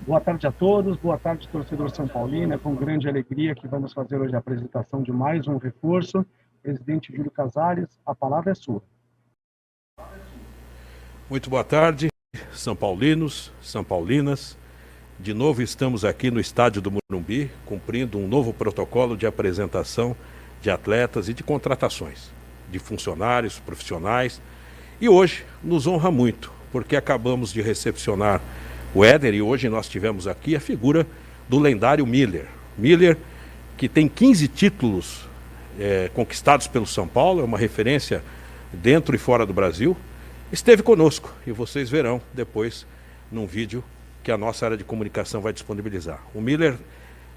Boa tarde a todos, boa tarde, torcedor São Paulino. É com grande alegria que vamos fazer hoje a apresentação de mais um reforço. Presidente Júlio Casares, a palavra é sua. Muito boa tarde, São Paulinos, São Paulinas. De novo estamos aqui no estádio do Morumbi, cumprindo um novo protocolo de apresentação de atletas e de contratações, de funcionários, profissionais. E hoje nos honra muito, porque acabamos de recepcionar o Éder e hoje nós tivemos aqui a figura do lendário Miller. Miller, que tem 15 títulos conquistados pelo São Paulo, é uma referência dentro e fora do Brasil, esteve conosco e vocês verão depois num vídeo que a nossa área de comunicação vai disponibilizar. O Miller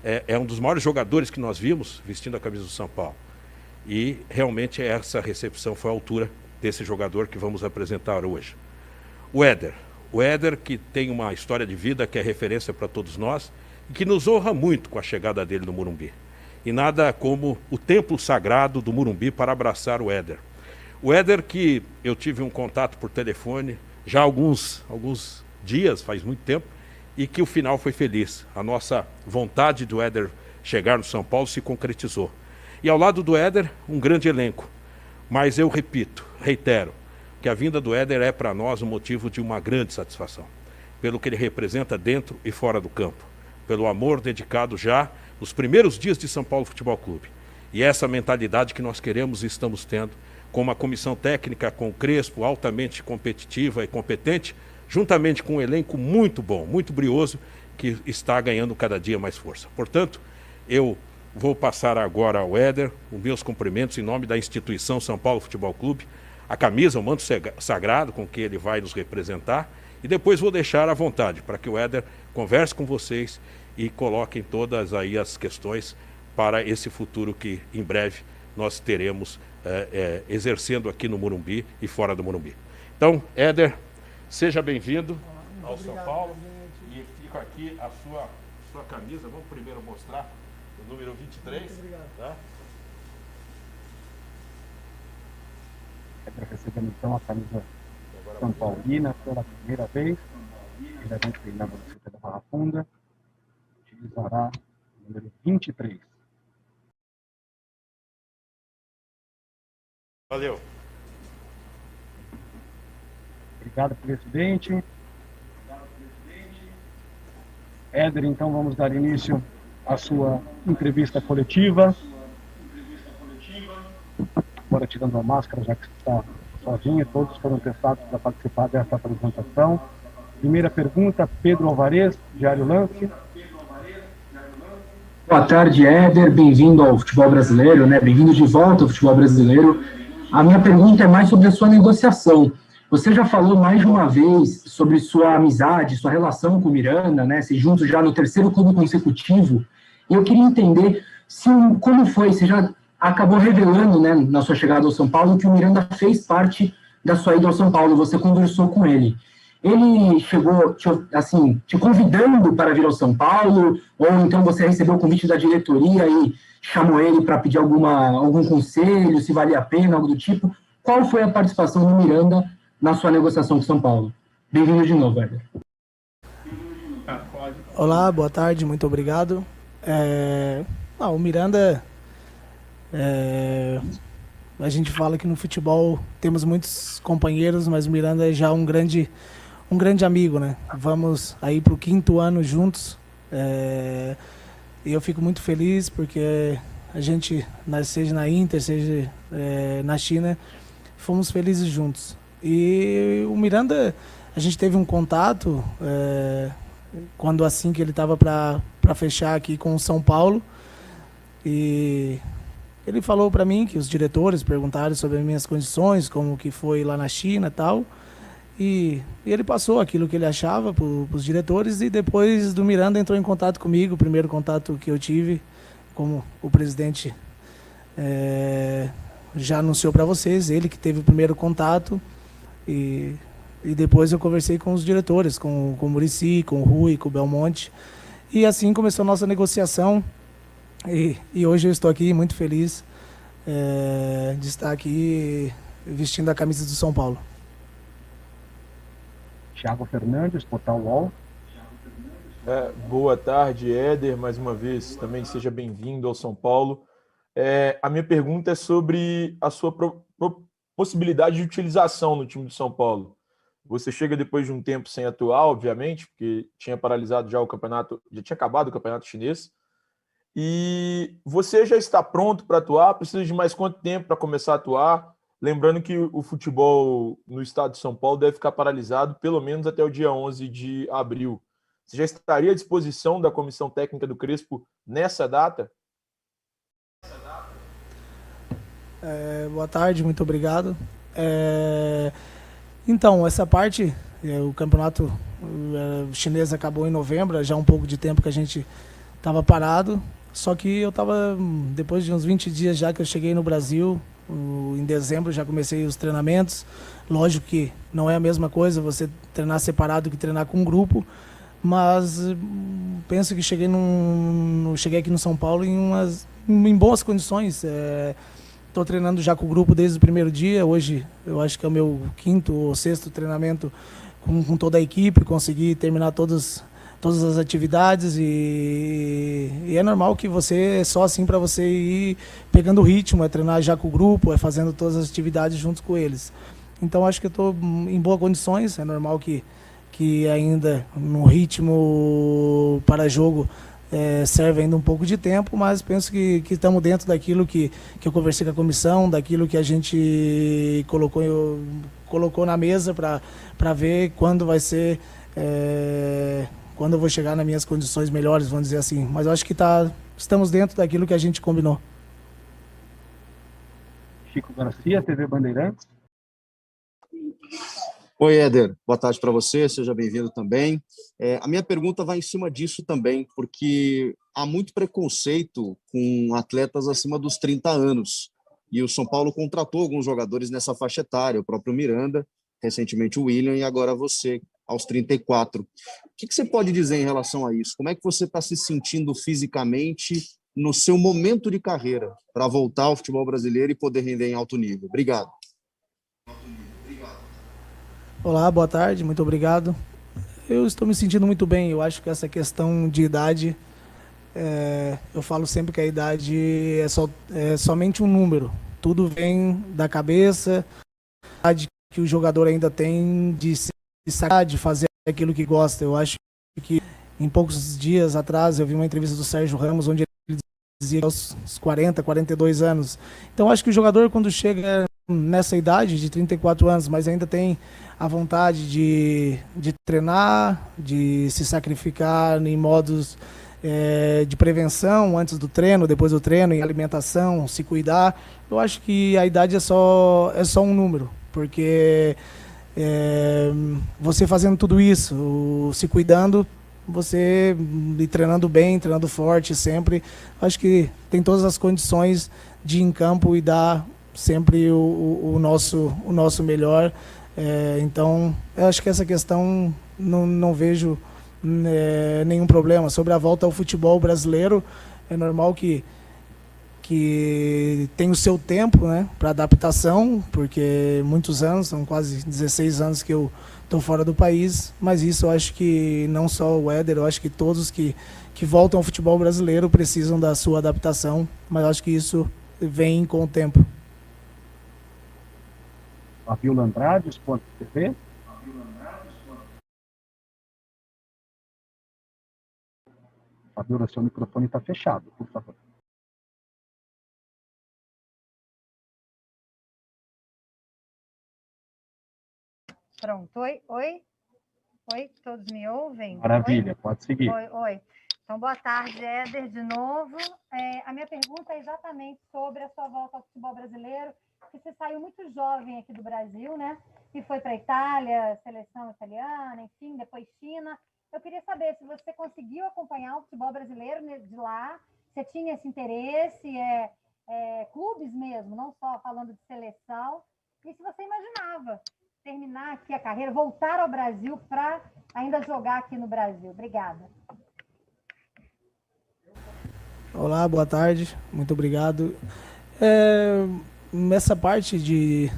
é um dos maiores jogadores que nós vimos vestindo a camisa do São Paulo e realmente essa recepção foi à altura desse jogador que vamos apresentar hoje. O Éder, que tem uma história de vida que é referência para todos nós e que nos honra muito com a chegada dele no Morumbi. E nada como o templo sagrado do Morumbi para abraçar o Éder. O Éder, que eu tive um contato por telefone já há alguns dias, faz muito tempo, e que o final foi feliz. A nossa vontade do Éder chegar no São Paulo se concretizou. E ao lado do Éder, um grande elenco. Mas eu reitero, que a vinda do Éder é para nós um motivo de uma grande satisfação, pelo que ele representa dentro e fora do campo, pelo amor dedicado já nos primeiros dias de São Paulo Futebol Clube. E essa mentalidade que nós queremos e estamos tendo, com uma comissão técnica com o Crespo, altamente competitiva e competente, juntamente com um elenco muito bom, muito brioso, que está ganhando cada dia mais força. Portanto, eu vou passar agora ao Éder os meus cumprimentos em nome da instituição São Paulo Futebol Clube, a camisa, o manto sagrado com que ele vai nos representar, e depois vou deixar à vontade para que o Éder converse com vocês e coloquem todas aí as questões para esse futuro que em breve nós teremos exercendo aqui no Morumbi e fora do Morumbi. Então, Éder, seja bem-vindo ao São Paulo e fica aqui a sua camisa. Vamos primeiro mostrar o número 23. Muito obrigado. Tá? Recebendo então a camisa São Paulina pela primeira vez, diretamente treinando no CT da Barra Funda, utilizará o número 23. Valeu. Obrigado, presidente. Éder, então vamos dar início à sua entrevista coletiva. Agora tirando a máscara, já que está sozinho, todos foram testados para participar dessa apresentação. Primeira pergunta, Pedro Alvarez, Diário Lance. Boa tarde, Éder, bem-vindo ao futebol brasileiro, né? Bem-vindo de volta ao futebol brasileiro. A minha pergunta é mais sobre a sua negociação. Você já falou mais de uma vez sobre sua amizade, sua relação com o Miranda, né? Se juntos já no terceiro clube consecutivo. E eu queria entender como foi, você já acabou revelando, né, na sua chegada ao São Paulo, que o Miranda fez parte da sua ida ao São Paulo, você conversou com ele. Ele chegou, te convidando para vir ao São Paulo, ou então você recebeu o convite da diretoria e chamou ele para pedir algum conselho, se valia a pena, algo do tipo? Qual foi a participação do Miranda na sua negociação com São Paulo? Bem-vindo de novo, Éder. Olá, boa tarde, muito obrigado. O Miranda... a gente fala que no futebol temos muitos companheiros, mas o Miranda é já um grande amigo, né? Vamos aí para o 5º ano juntos, e eu fico muito feliz porque a gente, seja na Inter, seja na China, fomos felizes juntos. E o Miranda, a gente teve um contato quando assim que ele estava para fechar aqui com o São Paulo, e ele falou para mim que os diretores perguntaram sobre as minhas condições, como que foi lá na China e tal. E ele passou aquilo que ele achava para os diretores e depois do Miranda entrou em contato comigo. O primeiro contato que eu tive, como o presidente já anunciou para vocês, ele que teve o primeiro contato. E depois eu conversei com os diretores, com o Muricy, com o Rui, com o Belmonte. E assim começou a nossa negociação. E hoje eu estou aqui muito feliz de estar aqui vestindo a camisa do São Paulo. Thiago Fernandes, Portal UOL. Boa tarde, Éder, mais uma vez, também seja bem-vindo ao São Paulo. A minha pergunta é sobre a sua possibilidade de utilização no time do São Paulo. Você chega depois de um tempo sem atuar, obviamente, porque tinha paralisado já o campeonato, já tinha acabado o campeonato chinês. E você já está pronto para atuar? Precisa de mais quanto tempo para começar a atuar? Lembrando que o futebol no estado de São Paulo deve ficar paralisado pelo menos até o dia 11 de abril. Você já estaria à disposição da comissão técnica do Crespo nessa data? Boa tarde, muito obrigado. Então, essa parte, o campeonato chinês acabou em novembro, já há um pouco de tempo que a gente estava parado, só que eu estava, depois de uns 20 dias já que eu cheguei no Brasil, em dezembro já comecei os treinamentos. Lógico que não é a mesma coisa você treinar separado que treinar com um grupo, mas penso que cheguei aqui no São Paulo em boas condições. Estou treinando já com o grupo desde o primeiro dia. Hoje eu acho que é o meu quinto ou sexto treinamento com toda a equipe. Consegui terminar todas as atividades e é normal que é só assim para você ir pegando o ritmo, é treinar já com o grupo, é fazendo todas as atividades junto com eles. Então acho que eu estou em boas condições. É normal que ainda no ritmo para jogo serve ainda um pouco de tempo, mas penso que estamos dentro daquilo que eu conversei com a comissão, daquilo que a gente colocou na mesa para ver quando vai ser, quando eu vou chegar nas minhas condições melhores, vamos dizer assim. Mas eu acho que estamos dentro daquilo que a gente combinou. Chico Garcia, TV Bandeirantes. Oi, Éder. Boa tarde para você, seja bem-vindo também. A minha pergunta vai em cima disso também, porque há muito preconceito com atletas acima dos 30 anos. E o São Paulo contratou alguns jogadores nessa faixa etária, o próprio Miranda, recentemente o William e agora você, aos 34. O que você pode dizer em relação a isso? Como é que você está se sentindo fisicamente no seu momento de carreira para voltar ao futebol brasileiro e poder render em alto nível? Obrigado. Olá, boa tarde, muito obrigado. Eu estou me sentindo muito bem. Eu acho que essa questão de idade, eu falo sempre que a idade é somente um número. Tudo vem da cabeça, a idade que o jogador ainda tem de fazer aquilo que gosta. Eu acho que em poucos dias atrás eu vi uma entrevista do Sérgio Ramos, onde ele dizia aos 40, 42 anos. Então acho que o jogador, quando chega nessa idade de 34 anos, mas ainda tem a vontade de treinar, de se sacrificar em modos de prevenção, antes do treino, depois do treino, em alimentação, se cuidar. Eu acho que a idade é só um número, porque você fazendo tudo isso, se cuidando, você ir treinando bem, treinando forte sempre, acho que tem todas as condições de ir em campo e dar sempre o nosso melhor. Então, eu acho que essa questão não vejo nenhum problema. Sobre a volta ao futebol brasileiro, é normal que tem o seu tempo, né, para adaptação, porque muitos anos, são quase 16 anos que eu estou fora do país, mas isso eu acho que não só o Éder, eu acho que todos que voltam ao futebol brasileiro precisam da sua adaptação, mas eu acho que isso vem com o tempo. Fabiola Andrade, Sport TV. Fabiola, seu microfone está fechado, por favor. Pronto. Oi, todos me ouvem? Maravilha, pode seguir. Oi. Então, boa tarde, Éder, de novo. A minha pergunta é exatamente sobre a sua volta ao futebol brasileiro, que você saiu muito jovem aqui do Brasil, né? E foi para a Itália, seleção italiana, enfim, depois China. Eu queria saber se você conseguiu acompanhar o futebol brasileiro de lá, você tinha esse interesse, clubes mesmo, não só falando de seleção, e se você imaginava terminar aqui a carreira, voltar ao Brasil para ainda jogar aqui no Brasil. Obrigada. Olá, boa tarde, muito obrigado. Nessa parte de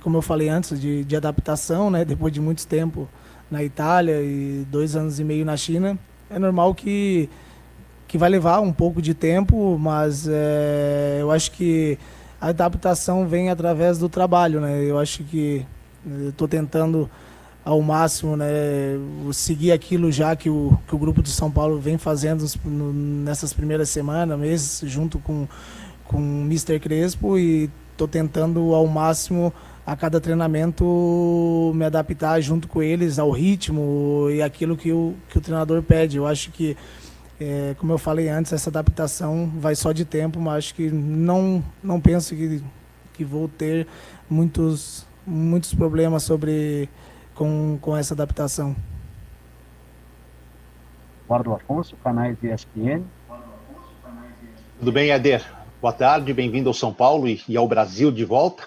como eu falei antes, de adaptação, né, depois de muito tempo na Itália e 2 anos e meio na China, é normal que vai levar um pouco de tempo, mas eu acho que a adaptação vem através do trabalho, né? Eu acho que estou tentando ao máximo, né, seguir aquilo já que o grupo de São Paulo vem fazendo nessas primeiras semanas, meses, junto com o Mister Crespo, e estou tentando ao máximo a cada treinamento me adaptar junto com eles ao ritmo e aquilo que o treinador pede. Eu acho que, como eu falei antes, essa adaptação vai só de tempo, mas acho que não penso que vou ter muitos problemas com essa adaptação. Eduardo Afonso, canais ESPN. Tudo bem, Éder? Boa tarde, bem-vindo ao São Paulo e ao Brasil de volta.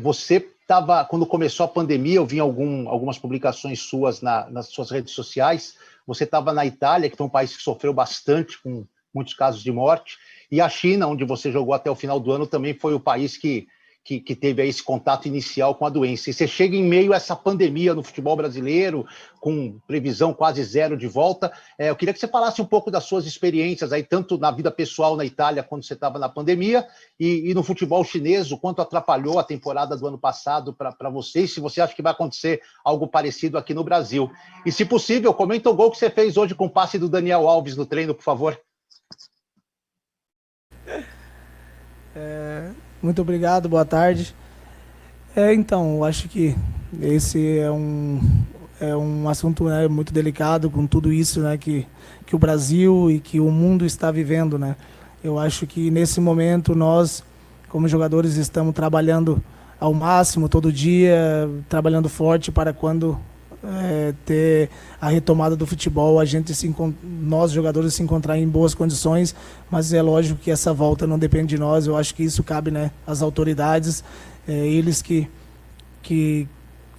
Você estava, quando começou a pandemia, eu vi algumas publicações suas nas suas redes sociais. Você estava na Itália, que foi um país que sofreu bastante, com muitos casos de morte, e a China, onde você jogou até o final do ano, também foi o país que teve aí esse contato inicial com a doença. E você chega em meio a essa pandemia no futebol brasileiro, com previsão quase zero de volta. Eu queria que você falasse um pouco das suas experiências aí, tanto na vida pessoal na Itália, quando você estava na pandemia, e no futebol chinês, o quanto atrapalhou a temporada do ano passado para você, e se você acha que vai acontecer algo parecido aqui no Brasil. E, se possível, comenta o gol que você fez hoje com o passe do Daniel Alves no treino, por favor. Muito obrigado, boa tarde. Então, eu acho que esse é um assunto, né, muito delicado, com tudo isso, né, que o Brasil e que o mundo está vivendo, né. Eu acho que nesse momento nós, como jogadores, estamos trabalhando ao máximo, todo dia, trabalhando forte para quando ter a retomada do futebol, nós jogadores se encontrar em boas condições, mas é lógico que essa volta não depende de nós. Eu acho que isso cabe, né, às autoridades, eles que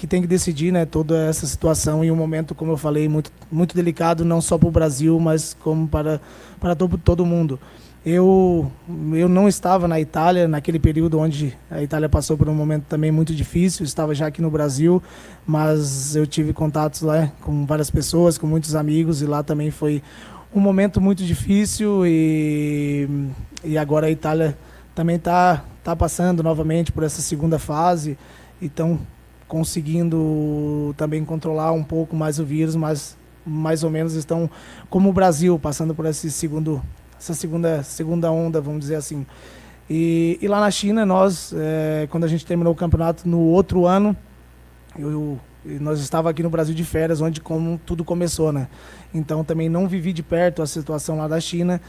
têm que decidir, né, toda essa situação, em um momento, como eu falei, muito, muito delicado, não só para o Brasil, mas como para todo mundo. Eu não estava na Itália naquele período onde a Itália passou por um momento também muito difícil, estava já aqui no Brasil, mas eu tive contatos lá com várias pessoas, com muitos amigos, e lá também foi um momento muito difícil, e agora a Itália também está passando novamente por essa segunda fase, e estão conseguindo também controlar um pouco mais o vírus, mas mais ou menos estão como o Brasil, passando por essa segunda onda, vamos dizer assim. E lá na China, nós, quando a gente terminou o campeonato no outro ano, nós estávamos aqui no Brasil de férias, onde como tudo começou, né? Então também não vivi de perto a situação lá da China.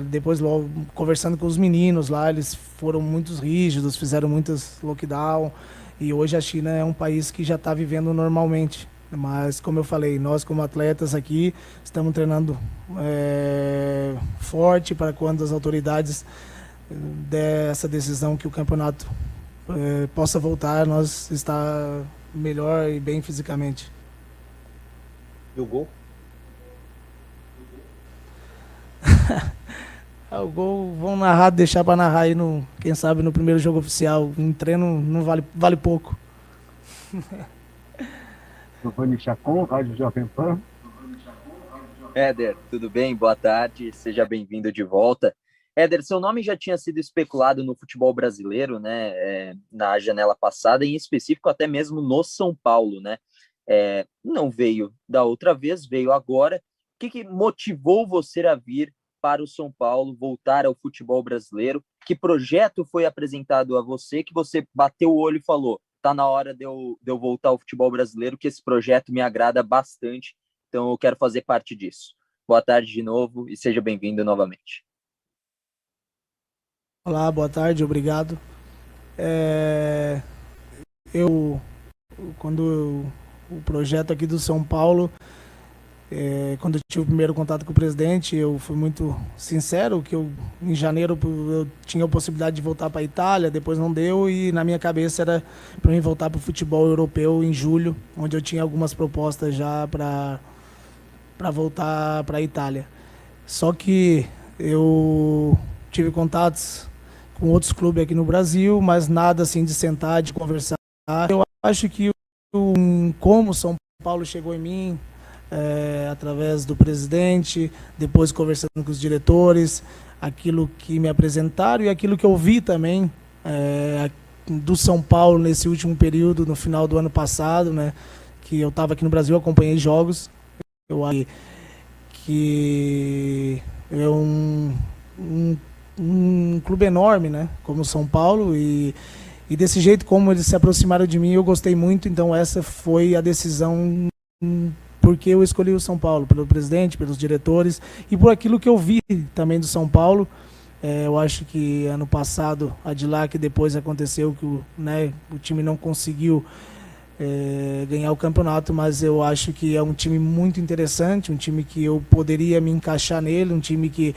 Depois, logo, conversando com os meninos lá, eles foram muito rígidos, fizeram muitos lockdown, e hoje a China é um país que já está vivendo normalmente. Mas, como eu falei, nós como atletas aqui estamos treinando forte para quando as autoridades der essa decisão que o campeonato possa voltar, nós está melhor e bem fisicamente. E o gol? O gol vão narrar, deixar para narrar aí, quem sabe no primeiro jogo oficial. Em treino não vale pouco. Giovanni Chacon, Rádio Jovem Pan. Éder, tudo bem? Boa tarde, seja bem-vindo de volta. Éder, seu nome já tinha sido especulado no futebol brasileiro, né, na janela passada, em específico até mesmo no São Paulo, né? Não veio da outra vez, veio agora. O que motivou você a vir para o São Paulo, voltar ao futebol brasileiro? Que projeto foi apresentado a você que você bateu o olho e falou: tá na hora de eu voltar ao futebol brasileiro, que esse projeto me agrada bastante, então eu quero fazer parte disso. Boa tarde de novo e seja bem-vindo novamente. Olá, boa tarde, obrigado. Quando o projeto aqui do São Paulo, quando eu tive o primeiro contato com o presidente, eu fui muito sincero, que em janeiro eu tinha a possibilidade de voltar para a Itália, depois não deu, e na minha cabeça era para mim voltar para o futebol europeu em julho, onde eu tinha algumas propostas já para voltar para a Itália. Só que eu tive contatos com outros clubes aqui no Brasil, mas nada assim de sentar, de conversar. Eu acho que como o São Paulo chegou em mim, através do presidente, depois conversando com os diretores, aquilo que me apresentaram e aquilo que eu vi também do São Paulo nesse último período, no final do ano passado, né, que eu estava aqui no Brasil, acompanhei jogos. Eu acho que é um clube enorme, né, como o São Paulo, e desse jeito como eles se aproximaram de mim, eu gostei muito. Então essa foi a decisão, porque eu escolhi o São Paulo, pelo presidente, pelos diretores e por aquilo que eu vi também do São Paulo. Eu acho que ano passado, que depois aconteceu que o time não conseguiu ganhar o campeonato, mas eu acho que é um time muito interessante, um time que eu poderia me encaixar nele, um time que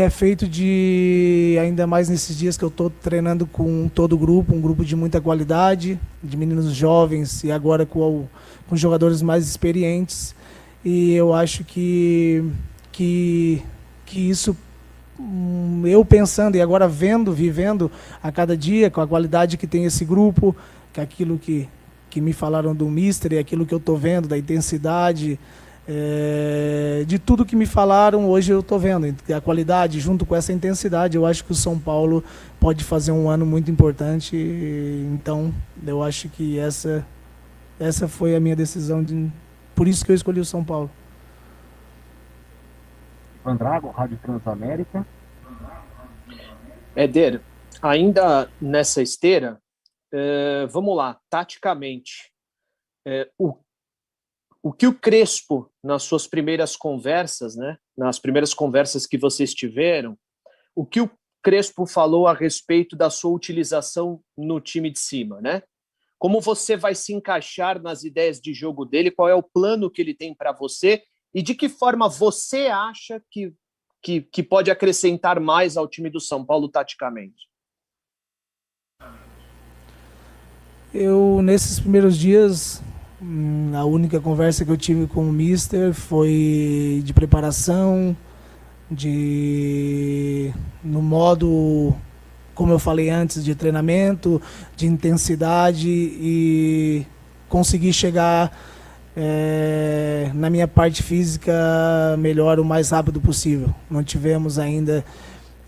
é feito de, ainda mais nesses dias que eu estou treinando com todo o grupo, um grupo de muita qualidade, de meninos jovens e agora com jogadores mais experientes. E eu acho que isso, eu pensando e agora vivendo a cada dia, com a qualidade que tem esse grupo, que aquilo que me falaram do Mister e aquilo que eu estou vendo, da intensidade, de tudo que me falaram, hoje eu estou vendo a qualidade junto com essa intensidade. Eu acho que o São Paulo pode fazer um ano muito importante. Então eu acho que essa foi a minha decisão, por isso que eu escolhi o São Paulo. Ivan Drago, Rádio Transamérica. Éder, ainda nessa esteira, vamos lá, taticamente, o que o Crespo, nas suas primeiras conversas, né, nas primeiras conversas que vocês tiveram, o que o Crespo falou a respeito da sua utilização no time de cima, né? Como você vai se encaixar nas ideias de jogo dele, qual é o plano que ele tem para você e de que forma você acha que pode acrescentar mais ao time do São Paulo taticamente? Eu, nesses primeiros dias, a única conversa que eu tive com o Mister foi de preparação, no modo, como eu falei antes, de treinamento, de intensidade e conseguir chegar na minha parte física melhor o mais rápido possível. Não tivemos ainda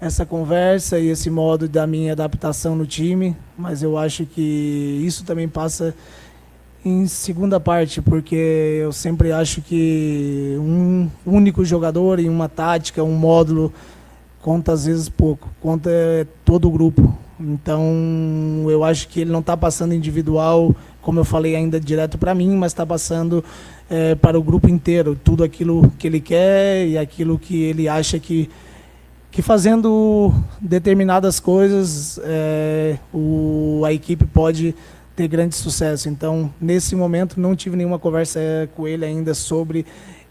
essa conversa e esse modo da minha adaptação no time, mas eu acho que isso também passa em segunda parte, porque eu sempre acho que um único jogador em uma tática, um módulo, conta às vezes pouco, conta todo o grupo. Então eu acho que ele não está passando individual, como eu falei, ainda direto para mim, mas está passando para o grupo inteiro, tudo aquilo que ele quer e aquilo que ele acha que fazendo determinadas coisas a equipe pode ter grande sucesso. Então, nesse momento, não tive nenhuma conversa com ele ainda sobre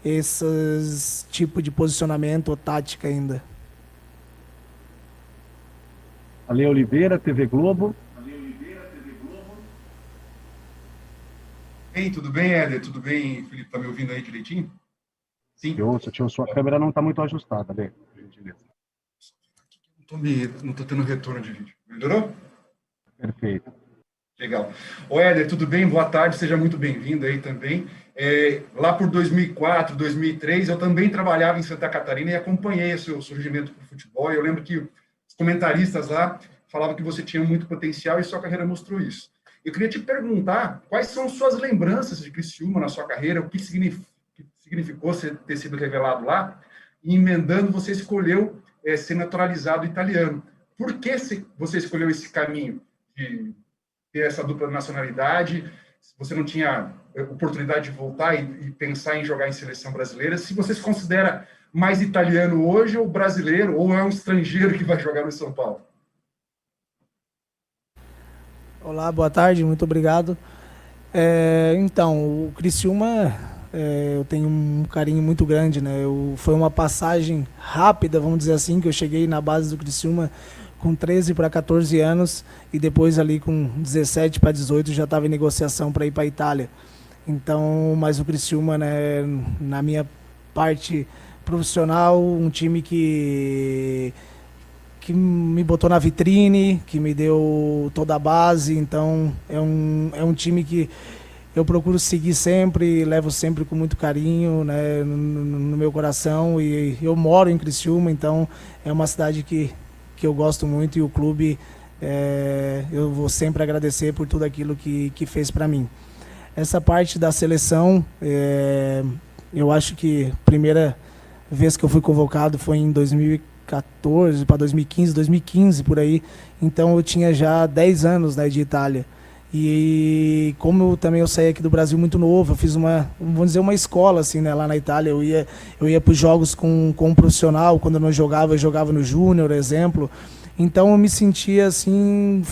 esse tipo de posicionamento ou tática ainda. Ale Oliveira, TV Globo. Ei, tudo bem, Éder? Tudo bem, Felipe? Tá me ouvindo aí direitinho? Sim. Tio, sua câmera não está muito ajustada, Ale, por gentileza. Não tô tendo retorno de vídeo. Melhorou? Perfeito. Legal. Ô, Éder, tudo bem? Boa tarde, seja muito bem-vindo aí também. Lá por 2004, 2003, eu também trabalhava em Santa Catarina e acompanhei o seu surgimento para o futebol. Eu lembro que os comentaristas lá falavam que você tinha muito potencial e sua carreira mostrou isso. Eu queria te perguntar quais são suas lembranças de Criciúma na sua carreira, o que significou você ter sido revelado lá, e emendando, você escolheu ser naturalizado italiano. Por que você escolheu esse caminho de ter essa dupla nacionalidade? Se você não tinha oportunidade de voltar e pensar em jogar em seleção brasileira, se você se considera mais italiano hoje ou brasileiro, ou é um estrangeiro que vai jogar no São Paulo? Olá, boa tarde, muito obrigado. Então, o Criciúma, eu tenho um carinho muito grande, né? Foi uma passagem rápida, vamos dizer assim, que eu cheguei na base do Criciúma com 13 para 14 anos e depois ali com 17 para 18 já estava em negociação para ir para a Itália. Então, mas o Criciúma, né, na minha parte profissional, um time que me botou na vitrine, que me deu toda a base. Então é um time que eu procuro seguir sempre, levo sempre com muito carinho, né, no meu coração, e eu moro em Criciúma, então é uma cidade que eu gosto muito, e o clube eu vou sempre agradecer por tudo aquilo que fez para mim. Essa parte da seleção, eu acho que a primeira vez que eu fui convocado foi em 2014 para 2015 por aí, então eu tinha já 10 anos, né, de Itália. E como eu saí aqui do Brasil muito novo, eu fiz vamos dizer, uma escola assim, né, lá na Itália. Eu ia para os jogos com um profissional. Quando eu não jogava, eu jogava no Júnior, exemplo. Então eu me sentia assim,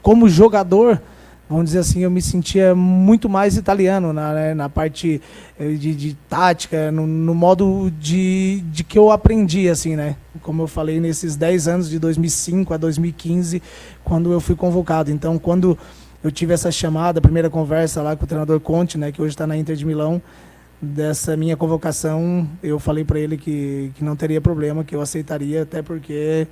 como jogador, vamos dizer assim, eu me sentia muito mais italiano na parte de tática, no modo de que eu aprendi, assim, né? Como eu falei, nesses 10 anos, de 2005 a 2015, quando eu fui convocado. Então, quando eu tive essa chamada, a primeira conversa lá com o treinador Conte, né, que hoje está na Inter de Milão, dessa minha convocação, eu falei para ele que não teria problema, que eu aceitaria, até porque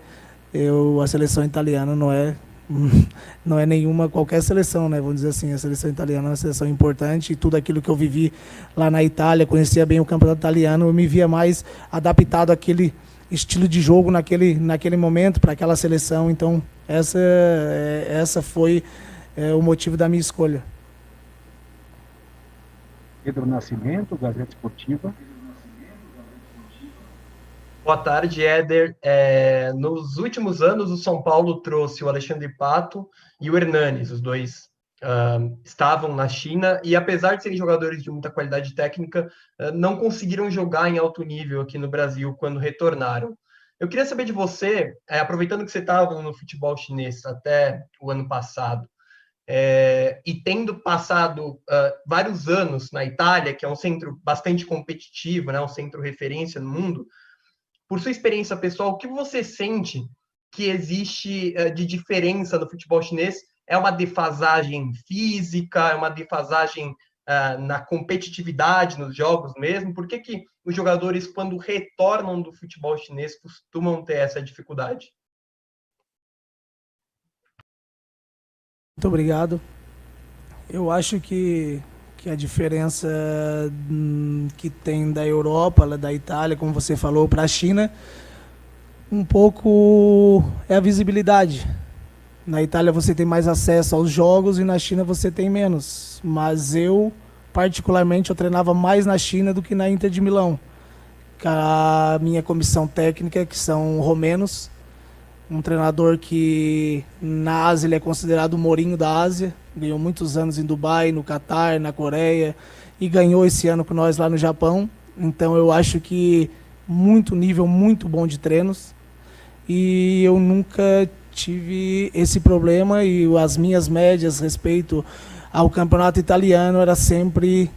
a seleção italiana não é nenhuma qualquer seleção, né? Vamos dizer assim, a seleção italiana é uma seleção importante, e tudo aquilo que eu vivi lá na Itália, conhecia bem o campeonato italiano, eu me via mais adaptado àquele estilo de jogo naquele momento, para aquela seleção. Então essa foi o motivo da minha escolha. Pedro Nascimento, Gazeta Esportiva. Boa tarde, Éder. Nos últimos anos, o São Paulo trouxe o Alexandre Pato e o Hernanes. Os dois estavam na China e, apesar de serem jogadores de muita qualidade técnica, não conseguiram jogar em alto nível aqui no Brasil quando retornaram. Eu queria saber de você, aproveitando que você estava no futebol chinês até o ano passado, e tendo passado vários anos na Itália, que é um centro bastante competitivo, né, um centro referência no mundo, por sua experiência pessoal, o que você sente que existe de diferença no futebol chinês? É uma defasagem física? É uma defasagem na competitividade nos jogos mesmo? Por que os jogadores, quando retornam do futebol chinês, costumam ter essa dificuldade? Muito obrigado. Eu acho que a diferença que tem da Europa, da Itália, como você falou, para a China, um pouco é a visibilidade. Na Itália você tem mais acesso aos jogos e na China você tem menos. Mas eu, particularmente, eu treinava mais na China do que na Inter de Milão. A minha comissão técnica, que são romenos, um treinador que na Ásia ele é considerado o Mourinho da Ásia, ganhou muitos anos em Dubai, no Catar, na Coreia, e ganhou esse ano com nós lá no Japão. Então eu acho que nível muito bom de treinos, e eu nunca tive esse problema, e as minhas médias respeito ao campeonato italiano era sempre,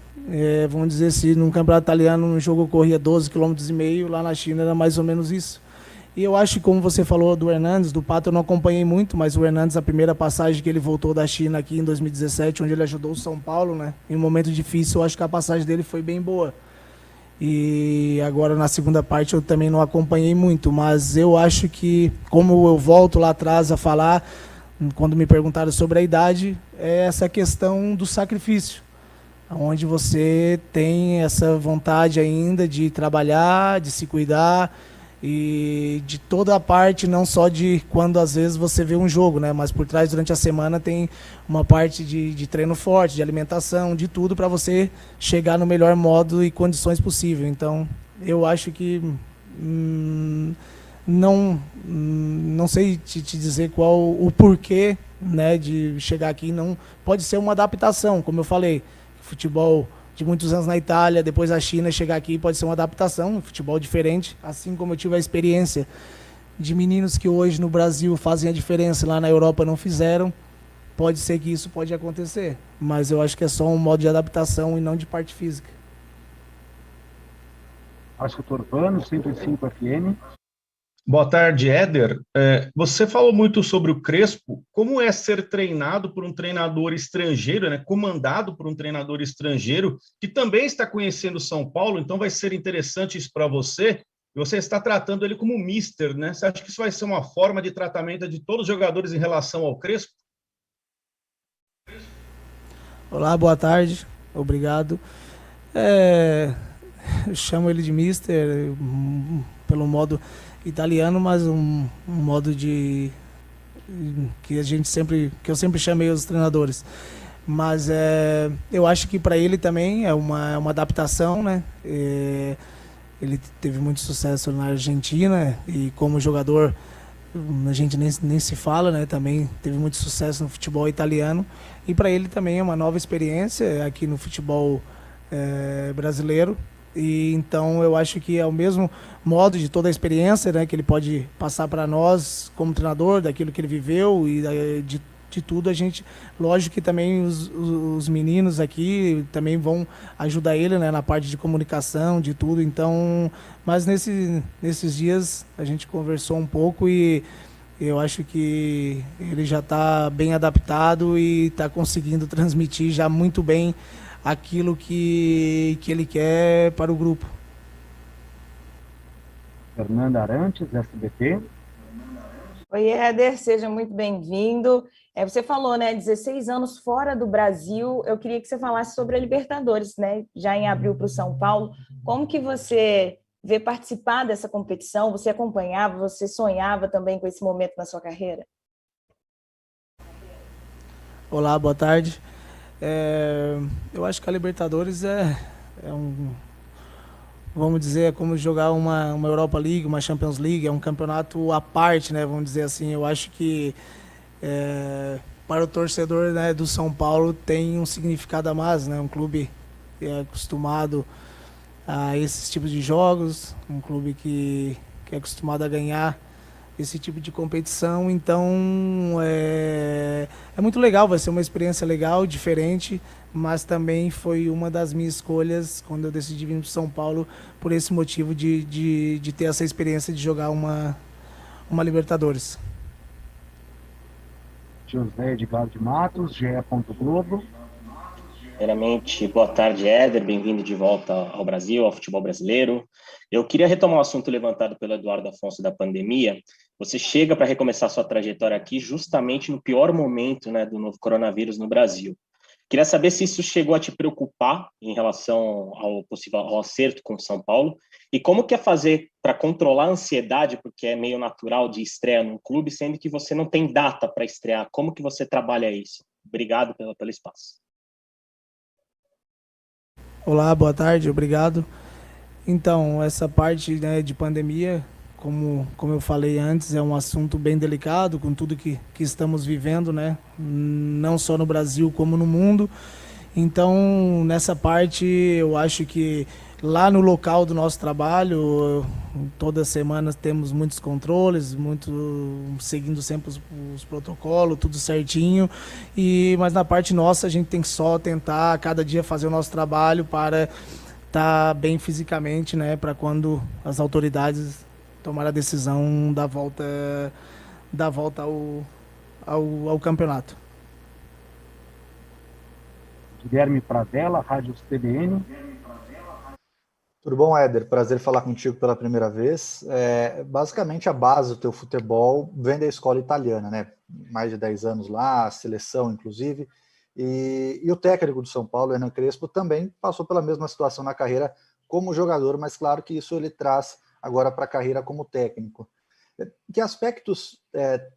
vamos dizer assim, num campeonato italiano, no jogo eu corria 12,5 km, lá na China era mais ou menos isso. E eu acho que, como você falou do Hernanes, do Pato eu não acompanhei muito, mas o Hernanes, a primeira passagem que ele voltou da China aqui em 2017, onde ele ajudou o São Paulo, né, em um momento difícil, eu acho que a passagem dele foi bem boa. E agora na segunda parte eu também não acompanhei muito, mas eu acho que, como eu volto lá atrás a falar, quando me perguntaram sobre a idade, é essa questão do sacrifício, onde você tem essa vontade ainda de trabalhar, de se cuidar, e de toda a parte, não só de quando às vezes você vê um jogo, né, mas por trás durante a semana tem uma parte de treino forte, de alimentação, de tudo para você chegar no melhor modo e condições possível. Então eu acho que não sei te dizer qual o porquê, né, de chegar aqui. Não pode ser uma adaptação, como eu falei, futebol de muitos anos na Itália, depois a China, chegar aqui pode ser uma adaptação, um futebol diferente, assim como eu tive a experiência de meninos que hoje no Brasil fazem a diferença, lá na Europa não fizeram. Pode ser que isso pode acontecer, mas eu acho que é só um modo de adaptação e não de parte física. Acho que o Urbano, 105 FM. Boa tarde, Éder. Você falou muito sobre o Crespo. Como é ser treinado por um treinador estrangeiro, né, comandado por um treinador estrangeiro, que também está conhecendo São Paulo? Então vai ser interessante isso para você. Você está tratando ele como mister, né? Você acha que isso vai ser uma forma de tratamento de todos os jogadores em relação ao Crespo? Olá, boa tarde, obrigado. Eu chamo ele de Mister pelo modo italiano, mas um modo que eu sempre chamei os treinadores. Mas eu acho que para ele também é uma adaptação, né? Ele teve muito sucesso na Argentina e como jogador a gente nem se fala, né? Também teve muito sucesso no futebol italiano e para ele também é uma nova experiência aqui no futebol brasileiro. E então eu acho que é o mesmo modo de toda a experiência, né, que ele pode passar para nós como treinador, daquilo que ele viveu e de tudo. A gente, lógico que também os meninos aqui também vão ajudar ele, né, na parte de comunicação, de tudo. Então, mas nesses dias a gente conversou um pouco e eu acho que ele já está bem adaptado e está conseguindo transmitir já muito bem aquilo que ele quer para o grupo. Fernanda Arantes, SBT. Oi, Éder, seja muito bem-vindo. Você falou, né, 16 anos fora do Brasil. Eu queria que você falasse sobre a Libertadores, né, já em abril para o São Paulo. Como que você vê participar dessa competição? Você acompanhava, você sonhava também com esse momento na sua carreira? Olá, boa tarde. Eu acho que a Libertadores vamos dizer, é como jogar uma Europa League, uma Champions League, é um campeonato à parte, né, vamos dizer assim. Eu acho que para o torcedor, né, do São Paulo tem um significado a mais, né, um clube que é acostumado a esses tipos de jogos, um clube que é acostumado a ganhar esse tipo de competição. Então é muito legal, vai ser uma experiência legal, diferente, mas também foi uma das minhas escolhas quando eu decidi vir para São Paulo, por esse motivo de ter essa experiência de jogar uma Libertadores. José Edgar de Matos, GE. Globo. Primeiramente, boa tarde, Éder, bem-vindo de volta ao Brasil, ao futebol brasileiro. Eu queria retomar o assunto levantado pelo Eduardo Afonso da pandemia. Você chega para recomeçar sua trajetória aqui justamente no pior momento, né, do novo coronavírus no Brasil. Queria saber se isso chegou a te preocupar em relação ao possível acerto com o São Paulo e como que é fazer para controlar a ansiedade, porque é meio natural de estreia num clube, sendo que você não tem data para estrear. Como que você trabalha isso? Obrigado pelo espaço. Olá, boa tarde, obrigado. Então, essa parte, né, de pandemia, como eu falei antes, é um assunto bem delicado, com tudo que estamos vivendo, né, não só no Brasil como no mundo. Então, nessa parte, eu acho que lá no local do nosso trabalho, toda semana temos muitos controles, seguindo sempre os protocolos, tudo certinho. Mas na parte nossa, a gente tem que só tentar cada dia fazer o nosso trabalho para estar bem fisicamente, né, para quando as autoridades tomarem a decisão da volta ao campeonato. Guilherme Pradella, Rádio CBN. Tudo bom, Éder? Prazer falar contigo pela primeira vez. Basicamente, a base do teu futebol vem da escola italiana, né? Mais de 10 anos lá, seleção, inclusive. E o técnico do São Paulo, Hernan Crespo, também passou pela mesma situação na carreira como jogador, mas claro que isso ele traz agora para a carreira como técnico. Que aspectos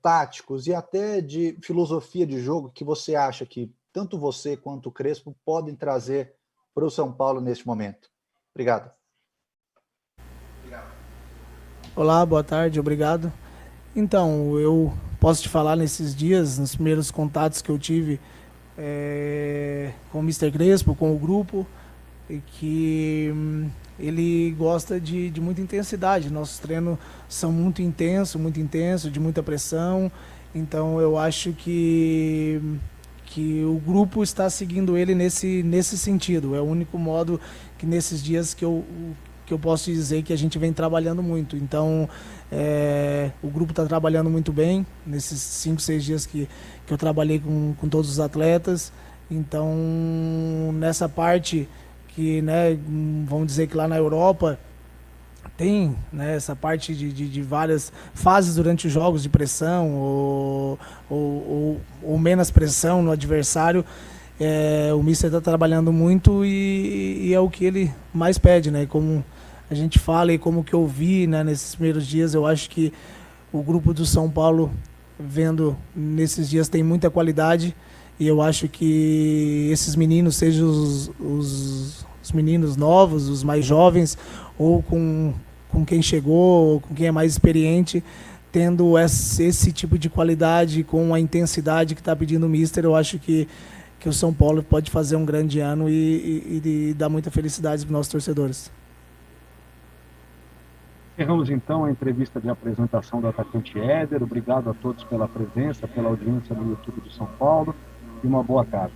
táticos e até de filosofia de jogo que você acha que tanto você quanto o Crespo podem trazer para o São Paulo neste momento? Obrigado. Olá, boa tarde, obrigado. Então, eu posso te falar nesses dias, nos primeiros contatos que eu tive com o Mr. Crespo, com o grupo, que ele gosta de muita intensidade. Nossos treinos são muito intensos, de muita pressão. Então, eu acho que o grupo está seguindo ele nesse sentido. É o único modo que nesses dias que eu posso dizer que a gente vem trabalhando muito. Então, o grupo está trabalhando muito bem nesses 5, 6 dias que eu trabalhei com todos os atletas. Então, nessa parte que, né, vamos dizer que lá na Europa tem, né, essa parte de várias fases durante os jogos de pressão ou menos pressão no adversário. o Mister está trabalhando muito e é o que ele mais pede, né? Como a gente fala e como que eu vi, né, nesses primeiros dias, eu acho que o grupo do São Paulo, vendo nesses dias, tem muita qualidade, e eu acho que esses meninos, sejam os meninos novos, os mais jovens, ou com quem chegou, ou com quem é mais experiente, tendo esse tipo de qualidade, com a intensidade que está pedindo o Mister, eu acho que o São Paulo pode fazer um grande ano e dar muita felicidade para os nossos torcedores. Encerramos então a entrevista de apresentação do atacante Éder. Obrigado a todos pela presença, pela audiência no YouTube do São Paulo e uma boa tarde.